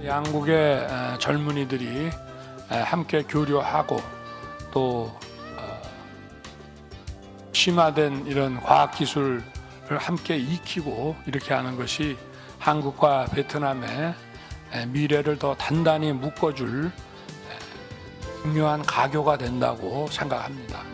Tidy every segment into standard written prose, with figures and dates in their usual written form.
양국의 젊은이들이 함께 교류하고 또 심화된 이런 과학기술을 함께 익히고 이렇게 하는 것이 한국과 베트남의 미래를 더 단단히 묶어줄 중요한 가교가 된다고 생각합니다.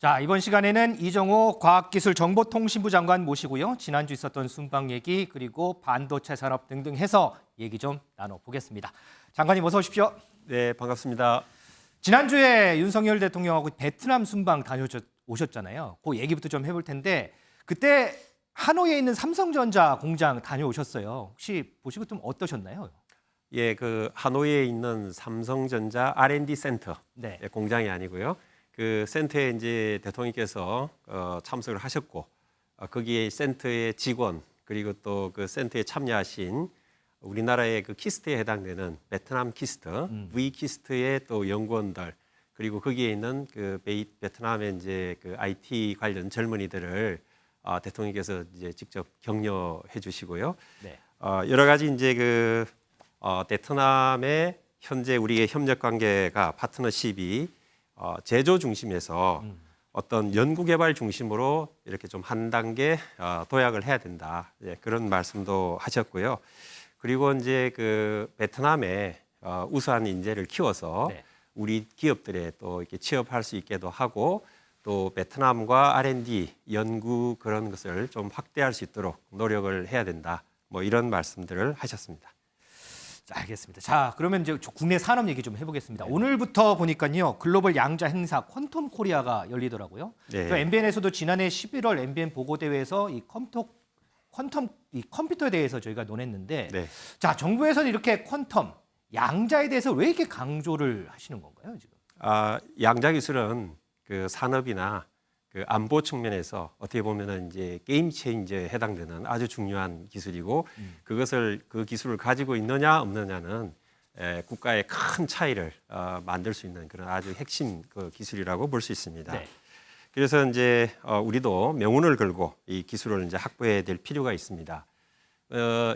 자, 이번 시간에는 이정호 과학기술정보통신부 장관 모시고요. 지난주 있었던 순방 얘기 그리고 반도체 산업 등등 해서 얘기 좀 나눠보겠습니다. 장관님 어서 오십시오. 네, 반갑습니다. 지난주에 윤석열 대통령하고 베트남 순방 다녀오셨잖아요. 그 얘기부터 좀 해볼 텐데 그때 하노이에 있는 삼성전자 공장 다녀오셨어요. 혹시 보시고 좀 어떠셨나요? 예, 그 하노이에 있는 삼성전자 R&D 센터 네. 공장이 아니고요. 그 센터에 이제 대통령께서 참석을 하셨고 거기에 센터의 직원 그리고 또 그 센터에 참여하신 우리나라의 그 키스트에 해당되는 베트남 키스트, V 키스트의 또 연구원들 그리고 거기에 있는 그 베트남의 이제 그 IT 관련 젊은이들을 대통령께서 이제 직접 격려해 주시고요. 네. 여러 가지 이제 그 베트남의 현재 우리의 협력 관계가 파트너십이 제조 중심에서 어떤 연구개발 중심으로 이렇게 좀 한 단계 도약을 해야 된다. 예, 그런 말씀도 하셨고요. 그리고 이제 그 베트남에 우수한 인재를 키워서 네. 우리 기업들에 또 이렇게 취업할 수 있게도 하고 또 베트남과 R&D 연구 그런 것을 좀 확대할 수 있도록 노력을 해야 된다. 뭐 이런 말씀들을 하셨습니다. 자, 알겠습니다. 자, 그러면 이제 국내 산업 얘기 좀 해보겠습니다. 오늘부터 보니까요 글로벌 양자 행사 퀀텀 코리아가 열리더라고요. 네. 또 MBN에서도 지난해 11월 MBN 보고 대회에서 이 퀀텀 이 컴퓨터에 대해서 저희가 논했는데, 네. 자 정부에서는 이렇게 퀀텀 양자에 대해서 왜 이렇게 강조를 하시는 건가요 지금? 양자 기술은 그 산업이나 그 안보 측면에서 어떻게 보면은 이제 게임 체인저에 해당되는 아주 중요한 기술이고 그것을 그 기술을 가지고 있느냐 없느냐는 국가의 큰 차이를 만들 수 있는 그런 아주 핵심 그 기술이라고 볼 수 있습니다. 네. 그래서 이제 우리도 명운을 걸고 이 기술을 이제 확보해야 될 필요가 있습니다.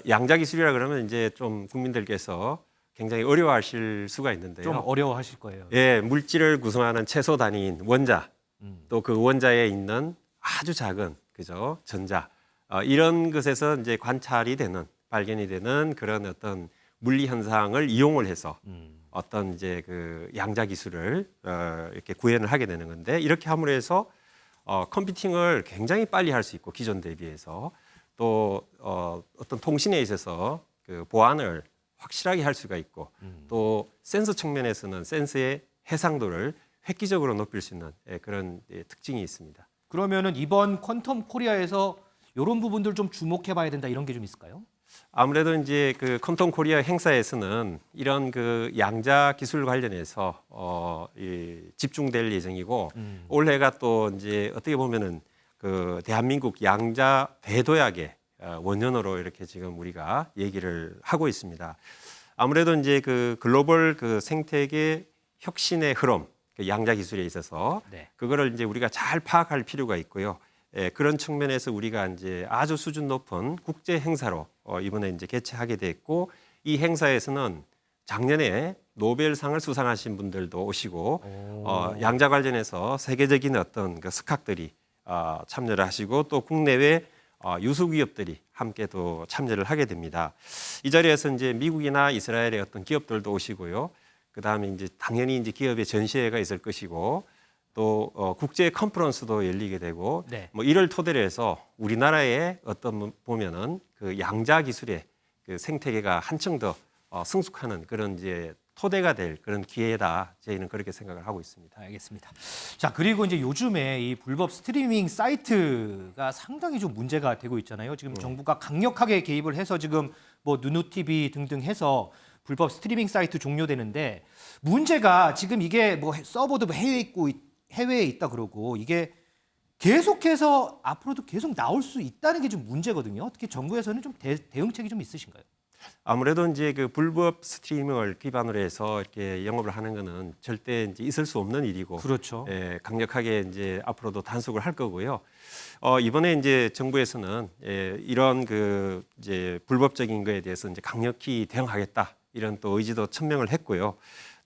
양자 기술이라 그러면 이제 좀 국민들께서 굉장히 어려워하실 수가 있는데요. 좀 어려워하실 거예요. 예, 물질을 구성하는 최소 단위인 원자, 또 그 원자에 있는 아주 작은 그죠 전자 이런 것에서 이제 관찰이 되는 발견이 되는 그런 어떤 물리 현상을 이용을 해서 어떤 이제 그 양자 기술을 이렇게 구현을 하게 되는 건데 이렇게 함으로 해서 컴퓨팅을 굉장히 빨리 할 수 있고 기존 대비해서 또 어떤 통신에 있어서 그 보안을 확실하게 할 수가 있고 또 센서 측면에서는 센서의 해상도를 획기적으로 높일 수 있는 그런 특징이 있습니다. 그러면은 이번 퀀텀 코리아에서 이런 부분들 좀 주목해봐야 된다 이런 게 좀 있을까요? 아무래도 이제 그 퀀텀 코리아 행사에서는 이런 그 양자 기술 관련해서 집중될 예정이고 올해가 또 이제 어떻게 보면은 그 대한민국 양자 대도약의 원년으로 이렇게 지금 우리가 얘기를 하고 있습니다. 아무래도 이제 그 글로벌 그 생태계 혁신의 흐름, 그 양자 기술에 있어서 네. 그거를 이제 우리가 잘 파악할 필요가 있고요. 그런 측면에서 우리가 이제 아주 수준 높은 국제 행사로 이번에 이제 개최하게 됐고 이 행사에서는 작년에 노벨상을 수상하신 분들도 오시고 양자 관련해서 세계적인 어떤 그 스카들이 참여를 하시고 또 국내외 유수 기업들이 함께 또 참여를 하게 됩니다. 이 자리에서 이제 미국이나 이스라엘의 어떤 기업들도 오시고요. 그 다음에 이제 당연히 이제 기업의 전시회가 있을 것이고 또 국제 컨퍼런스도 열리게 되고 네. 뭐 이를 토대로 해서 우리나라의 어떤 보면은 그 양자 기술의 그 생태계가 한층 더 성숙하는 그런 이제 토대가 될 그런 기회다. 저희는 그렇게 생각을 하고 있습니다. 알겠습니다. 자, 그리고 이제 요즘에 이 불법 스트리밍 사이트가 상당히 좀 문제가 되고 있잖아요. 지금 정부가 강력하게 개입을 해서 지금 뭐 누누TV 등등 해서 불법 스트리밍 사이트 종료되는데 문제가 지금 이게 뭐 서버도 해외에 있다 그러고 이게 계속해서 앞으로도 계속 나올 수 있다는 게 좀 문제거든요. 어떻게 정부에서는 좀 대응책이 좀 있으신가요? 아무래도 이제 그 불법 스트리밍을 기반으로 해서 이렇게 영업을 하는 거는 절대 이제 있을 수 없는 일이고, 그렇죠. 강력하게 이제 앞으로도 단속을 할 거고요. 이번에 이제 정부에서는 이런 그 이제 불법적인 거에 대해서 이제 강력히 대응하겠다 이런 또 의지도 천명을 했고요.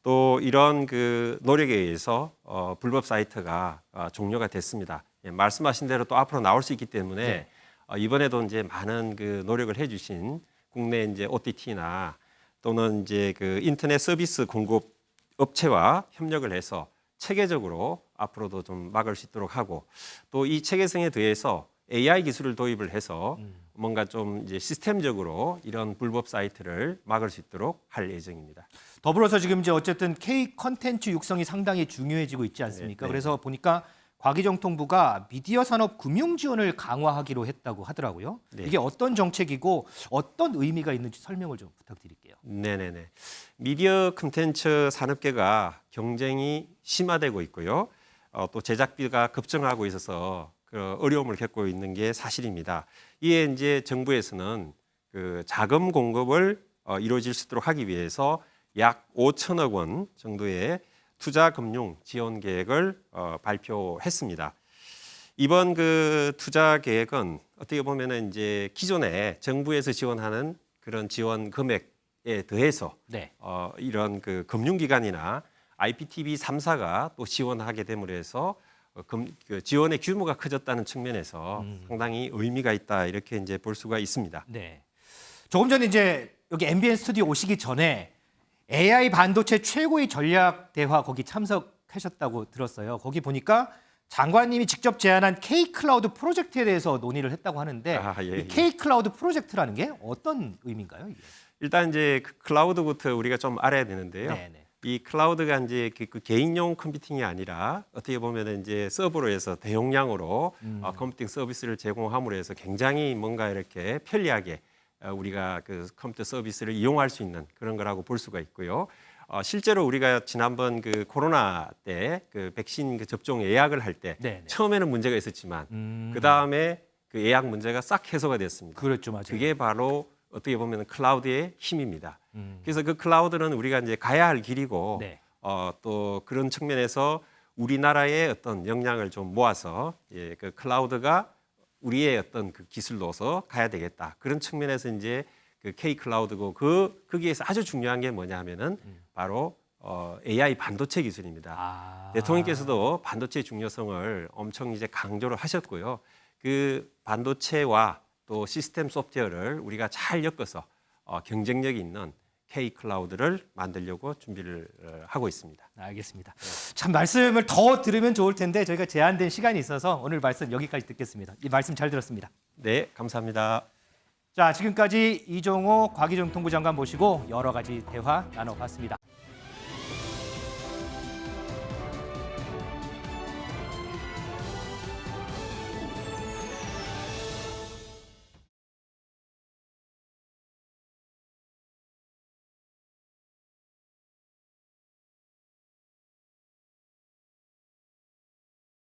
또 이런 그 노력에 의해서 불법 사이트가 종료가 됐습니다. 말씀하신 대로 또 앞으로 나올 수 있기 때문에 네. 이번에도 이제 많은 그 노력을 해주신 국내 이제 OTT나 또는 이제 그 인터넷 서비스 공급 업체와 협력을 해서 체계적으로 앞으로도 좀 막을 수 있도록 하고, 또 이 체계성에 대해서 AI 기술을 도입을 해서 뭔가 좀 이제 시스템적으로 이런 불법 사이트를 막을 수 있도록 할 예정입니다. 더불어서 지금 이제 어쨌든 K 컨텐츠 육성이 상당히 중요해지고 있지 않습니까? 네, 네. 그래서 보니까 과기정통부가 미디어 산업 금융 지원을 강화하기로 했다고 하더라고요. 네. 이게 어떤 정책이고 어떤 의미가 있는지 설명을 좀 부탁드릴게요. 네네네. 미디어 콘텐츠 산업계가 경쟁이 심화되고 있고요. 또 제작비가 급증하고 있어서 그 어려움을 겪고 있는 게 사실입니다. 이에 이제 정부에서는 그 자금 공급을 이루어질 수 있도록 하기 위해서 약 5천억 원 정도의 투자 금융 지원 계획을 발표했습니다. 이번 그 투자 계획은 어떻게 보면은 이제 기존에 정부에서 지원하는 그런 지원 금액에 더해서 네. 이런 그 금융기관이나 IPTV 3사가 또 지원하게 됨으로 해서 그 지원의 규모가 커졌다는 측면에서 상당히 의미가 있다 이렇게 이제 볼 수가 있습니다. 네. 조금 전에 이제 여기 MBN 스튜디오 오시기 전에 AI 반도체 최고의 전략 대화 거기 참석하셨다고 들었어요. 거기 보니까 장관님이 직접 제안한 K 클라우드 프로젝트에 대해서 논의를 했다고 하는데 이 K 클라우드 프로젝트라는 게 어떤 의미인가요? 이게? 일단 이제 그 클라우드부터 우리가 좀 알아야 되는데요. 네네. 이 클라우드가 이제 그 개인용 컴퓨팅이 아니라 어떻게 보면 이제 서버로 해서 대용량으로 컴퓨팅 서비스를 제공함으로 해서 굉장히 뭔가 이렇게 편리하게 우리가 그 컴퓨터 서비스를 이용할 수 있는 그런 거라고 볼 수가 있고요. 실제로 우리가 지난번 그 코로나 때 그 백신 그 접종 예약을 할 때 네네. 처음에는 문제가 있었지만 그 다음에 그 예약 문제가 싹 해소가 됐습니다. 그렇죠, 맞아요. 그게 바로 어떻게 보면 클라우드의 힘입니다. 그래서 그 클라우드는 우리가 이제 가야 할 길이고 네. 또 그런 측면에서 우리나라의 어떤 역량을 좀 모아서 그 클라우드가 우리의 어떤 그 기술로서 가야 되겠다. 그런 측면에서 이제 그 K 클라우드고 거기에서 아주 중요한 게 뭐냐면은 바로 AI 반도체 기술입니다. 대통령께서도 반도체의 중요성을 엄청 이제 강조를 하셨고요. 그 반도체와 또 시스템 소프트웨어를 우리가 잘 엮어서 경쟁력이 있는 K 클라우드를 만들려고 준비를 하고 있습니다. 알겠습니다. 참 말씀을 더 들으면 좋을 텐데 저희가 제한된 시간이 있어서 오늘 말씀 여기까지 듣겠습니다. 이 말씀 잘 들었습니다. 네, 감사합니다. 자, 지금까지 이종호 과기정통부 장관 모시고 여러 가지 대화 나눠봤습니다.